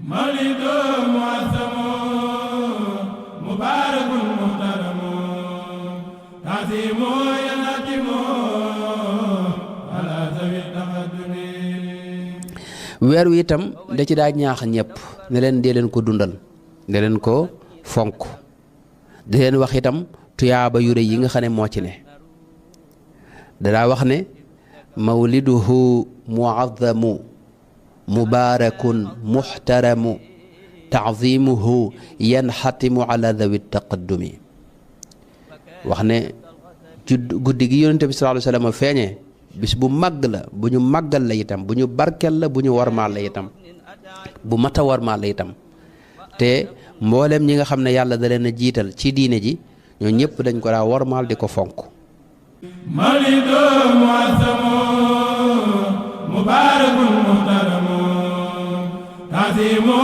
mawlidu muazzamu mubarakun muhtaramu tazimu yanatimu ala zawi taqaddumi. weer wi itam da ci daa ñaax ñëpp ne leen dee leen ko dundal, dee leen ko fonk, di leen wax itam tuyaaba yu rëy yi nga xam ne moo ci ne. dadaa wax ne mawliduhu muazzamu mubaarakun muxtaramu taazimuhu yanxatimu ala dawi taqaddumi. wax ne guddi gi yonente bi sallallahu alayhi wa sallam feeñee bis bu màgg la, bu ñu màggal la itam, bu ñu barkel la, bu ñu warmaal la itam, bu mata warmaal la itam. te mboolem ñi nga xam ne yàlla da leen a jiital ci diine ji ñoo ñëpp dañ ko daa warmaal di ko fonk. mawlidu muazzamu mubarakun muhtaramu tazimu